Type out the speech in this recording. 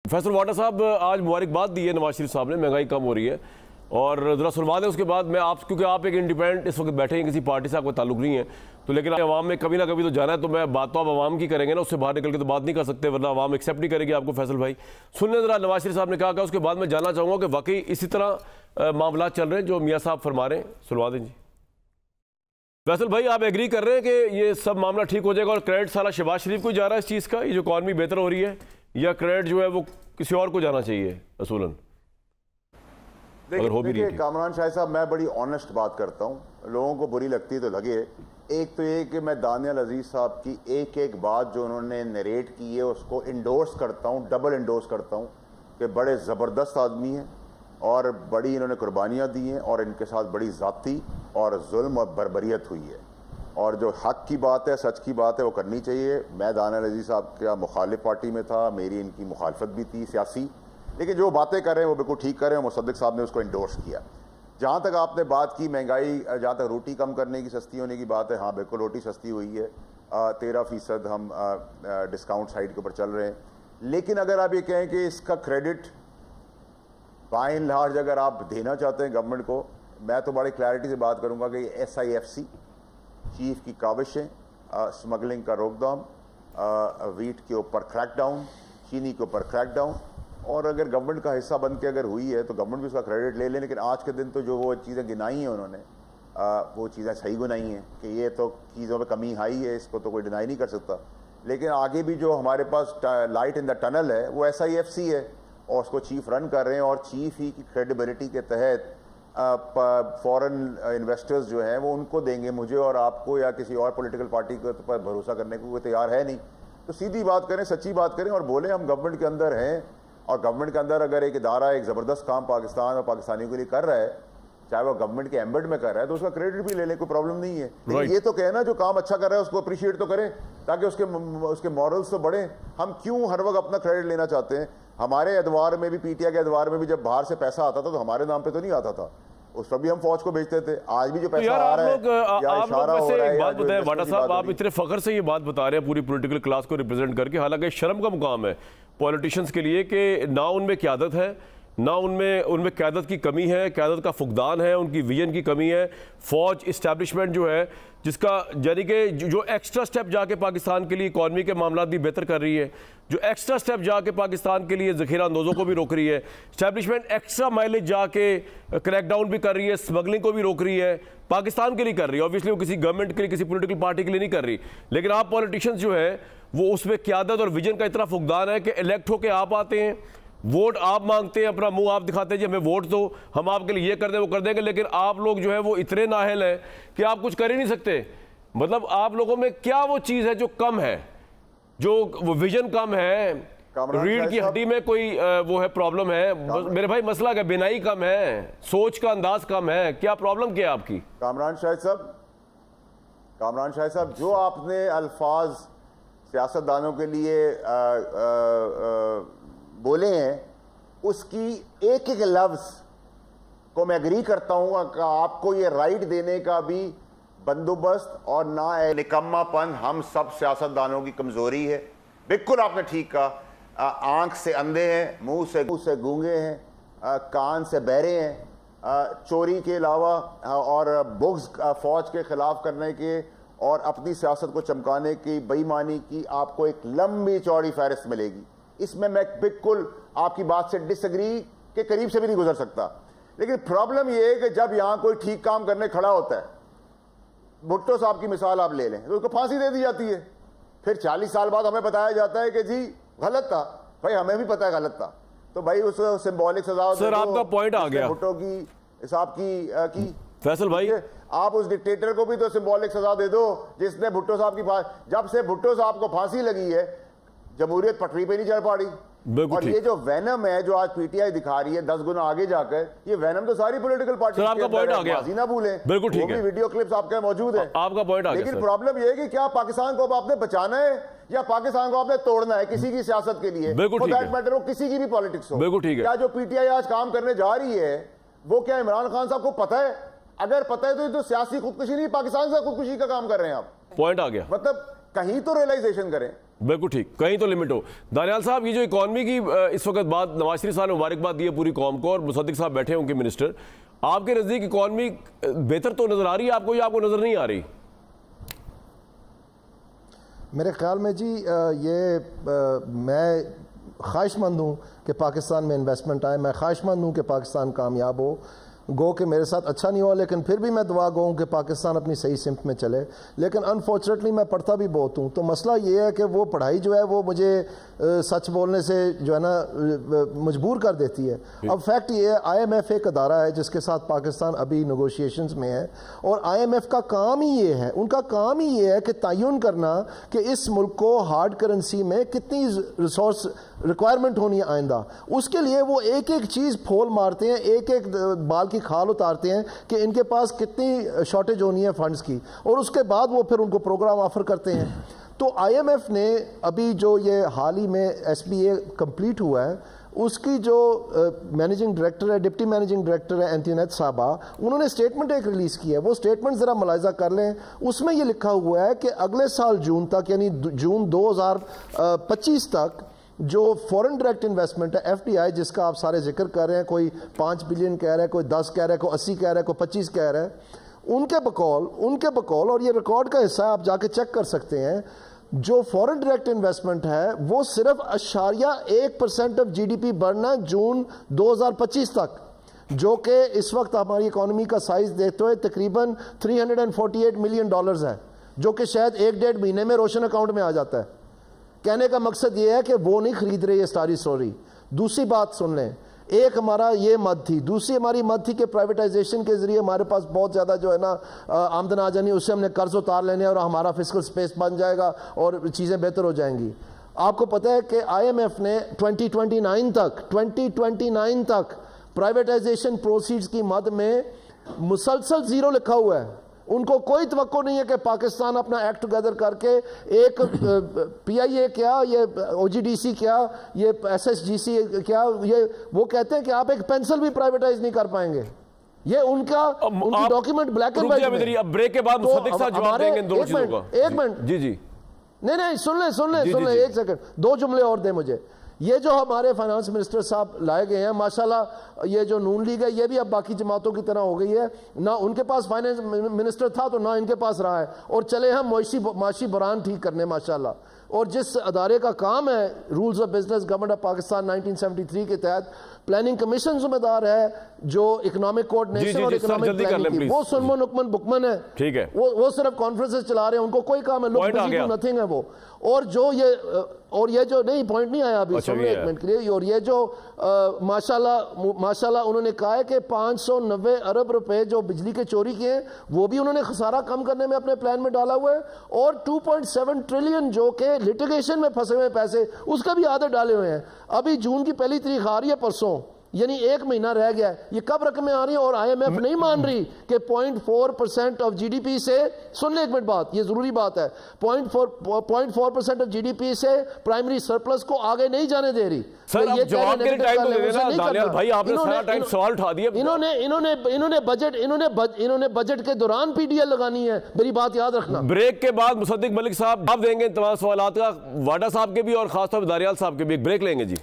Faisal water साहब, आज मुबारकबाद दी है नवाज शरीफ साहब ने, महंगाई कम हो रही है और ज़रा सुनवा दें उसके बाद मैं आप, क्योंकि आप एक इंडिपेंडेंट इस वक्त बैठे हैं, किसी पार्टी से आपका ताल्लुक नहीं है, तो लेकिन आवाम में कभी ना कभी तो जाना है, तो मैं बात तो आप आवाम की करेंगे ना, उससे बाहर निकल के तो बात नहीं कर सकते, वरना आवाम एक्सेप्ट नहीं करेगी आपको। फैसल भाई सुनने ज़रा नवाज शरीफ साहब ने कहा, उसके बाद मैं जानना चाहूँगा कि वाकई इसी तरह मामला चल रहे हैं जो मियाँ साहब फरमा रहे हैं। सुनवा दें जी। फैसल भाई, आप एग्री कर रहे हैं कि ये सब मामला ठीक हो जाएगा और क्रेडिट सारा शहबाज शरीफ को जा रहा है इस चीज़ का, ये जो इकॉनमी बेहतर हो रही है, या क्रेडिट जो है वो किसी और को जाना चाहिए असूलन? देखिए कामरान शाह साहब, मैं बड़ी ऑनेस्ट बात करता हूँ, लोगों को बुरी लगती है तो लगे। एक तो ये कि मैं दानियल अजीज साहब की एक एक बात जो उन्होंने नरेट की है उसको इंडोर्स करता हूँ, डबल इंडोर्स करता हूँ कि बड़े ज़बरदस्त आदमी हैं और बड़ी इन्होंने कुर्बानियाँ दी हैं और इनके साथ बड़ी ज़ाती और जुल्म और बर्बरियत हुई है, और जो हक की बात है, सच की बात है, वो करनी चाहिए। मैं दानियल अजीज साहब का मुखालिफ पार्टी में था, मेरी इनकी मुखालफत भी थी सियासी, लेकिन जो बातें कर रहे हैं वो बिल्कुल ठीक कर रहे हैं। मुसद्दिक साहब ने उसको इंडोर्स किया। जहाँ तक आपने बात की महंगाई, जहाँ तक रोटी कम करने की, सस्ती होने की बात है, हाँ बिल्कुल रोटी सस्ती हुई है, 13% हम डिस्काउंट साइड के ऊपर चल रहे हैं। लेकिन अगर आप ये कहें कि इसका क्रेडिट बाय एंड लार्ज अगर आप देना चाहते हैं गवर्नमेंट को, मैं तो बड़ी क्लैरिटी से बात करूँगा कि SIFC चीफ की काविशें, स्मगलिंग का रोकथाम, वीट के ऊपर क्रैकडाउन, चीनी के ऊपर क्रैकडाउन, और अगर गवर्नमेंट का हिस्सा बन के अगर हुई है तो गवर्नमेंट भी उसका क्रेडिट ले लें। लेकिन आज के दिन तो जो वो चीज़ें गिनाई हैं उन्होंने, वो चीज़ें सही गिनाई हैं कि ये तो चीज़ों में कमी आई है, इसको तो कोई डिनाई नहीं कर सकता। लेकिन आगे भी जो हमारे पास लाइट इन द टनल है वो SIFC है और उसको चीफ रन कर रहे हैं, और चीफ ही की क्रेडिबिलिटी के तहत फॉरेन इन्वेस्टर्स जो हैं वो उनको देंगे, मुझे और आपको या किसी और पॉलिटिकल पार्टी के पर भरोसा करने को कोई तैयार है नहीं। तो सीधी बात करें, सच्ची बात करें और बोलें हम गवर्नमेंट के अंदर हैं, और गवर्नमेंट के अंदर अगर एक इदारा एक ज़बरदस्त काम पाकिस्तान और पाकिस्तानियों के लिए कर रहा है, चाहे वो गवर्नमेंट के एम्बेड में कर रहा है, तो उसका क्रेडिट भी ले लें, कोई प्रॉब्लम नहीं है। लेकिन ये तो कहना जो काम अच्छा कर रहा है उसको अप्रिशिएट तो करें, ताकि उसके मॉरल्स तो बढ़े। हम क्यों हर वक्त अपना क्रेडिट लेना चाहते हैं? हमारे अदवार में भी, PTI के अदवार में भी जब बाहर से पैसा आता था तो हमारे नाम पे तो नहीं आता था, उस पर भी हम फौज को भेजते थे। आज भी जो पैसा आ रहा है, आप लोग एक बात बताएं वाटा साहब, आप इतने फख्र से ये बात बता रहे हैं पूरी पॉलिटिकल क्लास को रिप्रेजेंट करके, हालांकि शर्म का मुकाम है पॉलिटिशियंस के लिए कि ना उनमें क़यादत है, ना उनमें क़यादत की कमी है, क़यादत का फुकदान है, उनकी विजन की कमी है। फौज इस्टेब्लिशमेंट जो है, जिसका यानी कि जो एक्स्ट्रा स्टेप जाके पाकिस्तान के लिए इकॉनमी के मामला भी बेहतर कर रही है, जो एक्स्ट्रा स्टेप जाके पाकिस्तान के लिए ज़ख़ीरा अंदोज़ों को भी रोक रही है, इस्टेब्लिशमेंट एक्स्ट्रा माइलेज जाके क्रैकडाउन भी कर रही है, स्मगलिंग को भी रोक रही है, पाकिस्तान के लिए कर रही है। ऑब्वियसली वो किसी गवर्नमेंट के लिए, किसी पॉलिटिकल पार्टी के लिए नहीं कर रही, लेकिन आप पॉलिटिशियंस जो है वो उसमें क़यादत और विजन का इतना फुकदान है कि इलेक्ट होकर आप आते हैं, वोट आप मांगते हैं, अपना मुंह आप दिखाते हैं जी हमें वोट दो, हम आपके लिए ये कर दें वो कर देंगे, लेकिन आप लोग जो है वो इतने नाअहल हैं कि आप कुछ कर ही नहीं सकते। मतलब आप लोगों में क्या वो चीज़ है जो कम है, जो विजन कम है, रीढ़ की हड्डी में कोई वो है प्रॉब्लम है मेरे भाई, मसला क्या, बिनाई कम है, सोच का अंदाज कम है, क्या प्रॉब्लम क्या है आपकी? कामरान शाह साहब, जो आपने अल्फाज सियासतदानों के लिए बोले हैं, उसकी एक एक लफ्ज को मैं एग्री करता हूं कि आपको ये राइट देने का भी बंदोबस्त और ना निकम्मापन हम सब सियासतदानों की कमजोरी है। बिल्कुल आपने ठीक कहा, आंख से अंधे हैं, मुंह से गूंगे हैं, कान से बहरे हैं, चोरी के अलावा और बुग्ज फौज के खिलाफ करने के और अपनी सियासत को चमकाने की, बेईमानी की आपको एक लंबी चौड़ी फहरिस्त मिलेगी। इसमें मैं बिल्कुल आपकी बात से डिसएग्री के करीब से भी नहीं गुजर सकता। लेकिन प्रॉब्लम यह है कि जब यहां कोई ठीक काम करने खड़ा होता है, भुट्टो साहब की मिसाल आप ले लें, तो उसको फांसी दे दी जाती है, फिर 40 साल बाद हमें बताया जाता है कि जी गलत था। भाई हमें भी पता है गलत था, तो भाई उसको सिंबॉलिक सजा। सर आपका पॉइंट आ गया, भुट्टो की हिसाब की फैसल भाई, आप उस डिक्टेटर को भी तो सिंबॉलिक सजा दे दो जिसने भुट्टो साहब की, जब से भुट्टो साहब को फांसी लगी है जमहूरियत पटरी पे नहीं चढ़ पा रही। और ये जो वैनम है जो आज PTI दिखा रही है 10 गुना आगे जाकर, ये वैनम तो सारी पॉलिटिकल पार्टी आपका पॉइंट आ गया, ना भूलें, बिल्कुल ठीक है, वीडियो क्लिप्स आपके मौजूद है, आपका पॉइंट आ गया। लेकिन प्रॉब्लम ये है कि क्या पाकिस्तान को अब आपने बचाना है या पाकिस्तान को आपने तोड़ना है किसी की सियासत के लिए, बिल्कुल दैट मैटर हो, किसी की भी पॉलिटिक्स हो। बिल्कुल ठीक है। क्या जो PTI आज काम करने जा रही है वो क्या इमरान खान साहब को पता है? अगर पता है तो ये तो सियासी खुदकुशी नहीं, पाकिस्तान से खुदकुशी का काम कर रहे हैं आप। पॉइंट आ गया, मतलब कहीं तो रियलाइजेशन करें। बिल्कुल ठीक, कहीं तो लिमिट हो। दानियाल साहब, ये जो इकॉनमी की इस वक्त बात, नवाज शरीफ साहब ने मुबारकबाद दी है पूरी कौम को और मुसद्दिक साहब बैठे हैं उनके मिनिस्टर, आपके नज़दीक इकॉनमी बेहतर तो नज़र आ रही है आपको या आपको नज़र नहीं आ रही? मेरे ख्याल में जी मैं ख्वाहिशमंद हूँ कि पाकिस्तान में इन्वेस्टमेंट आए, मैं ख्वाहिशमंद हूँ कि पाकिस्तान कामयाब हो। गो कि मेरे साथ अच्छा नहीं हुआ, लेकिन फिर भी मैं दुआ गो हूँ कि पाकिस्तान अपनी सही सिमत में चले। लेकिन अनफॉर्चुनेटली मैं पढ़ता भी बहुत हूँ, तो मसला ये है कि वो पढ़ाई जो है वो मुझे सच बोलने से जो है ना मजबूर कर देती है। अब फैक्ट ये है, IMF एक अदारा है जिसके साथ पाकिस्तान अभी नेगोशिएशंस में है, और IMF का काम ही ये है, उनका काम ही ये है कि तयन करना कि इस मुल्क को हार्ड करेंसी में कितनी रिसोर्स रिक्वायरमेंट होनी है आइंदा। उसके लिए वो एक एक चीज़ फोल मारते हैं, एक एक बाल की खाल उतारते हैं कि इनके पास कितनी शॉर्टेज होनी है फंड्स की, और उसके बाद वो फिर उनको प्रोग्राम ऑफर करते हैं। तो IMF ने अभी जो ये हाल ही में SBA कंप्लीट हुआ है, उसकी जो मैनेजिंग डायरेक्टर है, डिप्टी मैनेजिंग डायरेक्टर है एंथोनेट साहबा, उन्होंने स्टेटमेंट एक रिलीज़ की है। वो स्टेटमेंट ज़रा मुलाहिजा कर लें। उसमें ये लिखा हुआ है कि अगले साल जून तक, यानी जून 2025 तक जो फॉरेन डायरेक्ट इन्वेस्टमेंट है FDI, जिसका आप सारे जिक्र कर रहे हैं, कोई 5 बिलियन कह रहा है, कोई 10 कह रहा है, कोई 80 कह रहा है, कोई 25 कह रहा है, उनके बकौल और ये रिकॉर्ड का हिस्सा आप जाके चेक कर सकते हैं, जो फॉरेन डायरेक्ट इन्वेस्टमेंट है वो सिर्फ 0.1% ऑफ GDP बढ़ना जून 2025 तक, जो कि इस वक्त हमारी इकोनॉमी का साइज देखते हुए तकरीबन $348 मिलियन है, जो कि शायद 1-1.5 महीने में रोशन अकाउंट में आ जाता है। कहने का मकसद ये है कि वो नहीं खरीद रहे ये सारी स्टोरी। दूसरी बात सुन लें, एक हमारा ये मद थी, दूसरी हमारी मद थी कि प्राइवेटाइजेशन के जरिए हमारे पास बहुत ज़्यादा जो है ना आमदन आ जानी, उससे हमने कर्ज उतार लेने और हमारा फिस्कल स्पेस बन जाएगा और चीज़ें बेहतर हो जाएंगी। आपको पता है कि IMF ने 2029 तक प्राइवेटाइजेशन प्रोसीड्स की मद में मुसलसल ज़ीरो लिखा हुआ है। उनको कोई तवक्को नहीं है कि पाकिस्तान अपना एक्ट टुगेदर करके एक PIA क्या, ये OGDC क्या, ये SSGC क्या, ये वो कहते हैं कि आप एक पेंसिल भी प्राइवेटाइज नहीं कर पाएंगे। ये उनकी डॉक्यूमेंट ब्लैक एंड व्हाइट। अब ब्रेक के बाद मुसद्दिक साहब जवाब देंगे इन दोनों चीजों का। एक मिनट जी नहीं सुन ले एक सेकंड, 2 जुमले और दे मुझे। ये जो हमारे फाइनेंस मिनिस्टर साहब लाए गए हैं, माशाल्लाह, ये जो नून लीग है ये भी अब बाकी जमातों की तरह हो गई है, ना उनके पास फाइनेंस मिनिस्टर था तो ना इनके पास रहा है, और चले हम माशी बुरान ठीक करने माशाल्लाह। और जिस अदारे का काम है rules of business government of Pakistan 1973 के तहत प्लानिंग कमीशन जिम्मेदार है, जो इकोनॉमिक कोऑर्डिनेशन और इकोनॉमिक प्लानिंग की, वो सुनमन हुक्मन बुकमन है, ठीक है, वो सिर्फ कॉन्फ्रेंसेस चला रहे हैं, उनको कोई काम है, लोग नथिंग है वो। और ये जो नहीं पॉइंट नहीं आया अभी, सुनिए एक मिनट के लिए। और ये जो माशाल्लाह उन्होंने कहा है कि 590 अरब रुपए जो बिजली के चोरी किए हैं वो भी उन्होंने खसारा कम करने में अपने प्लान में डाला हुआ है, और 2.7 ट्रिलियन जो कि लिटिगेशन में फंसे हुए पैसे उसका भी आदत डाले हुए हैं। अभी जून की 1 तारीख आ रही है परसों, यानी 1 महीना रह गया है, ये कब रकमें आ रही हैं? और IMF नहीं मान रही कि 0.4% ऑफ GDP से, सुन ले एक मिनट बात, ये जरूरी बात है, 0.4% ऑफ GDP से प्राइमरी सरप्लस को आगे नहीं जाने दे रही। सर ये जवाब के टाइम तो दे देना दानियाल भाई, आपने सारा टाइम सवाल उठा दिया। इन्होंने बजट के दौरान PDL लगानी है, मेरी बात याद रखना। ब्रेक के बाद मुसद्दिक मलिक साहब जवाब देंगे तमाम सवालात का, वाडा साहब के भी और खासतौर पर दानियाल साहब के भी। एक ब्रेक लेंगे जी।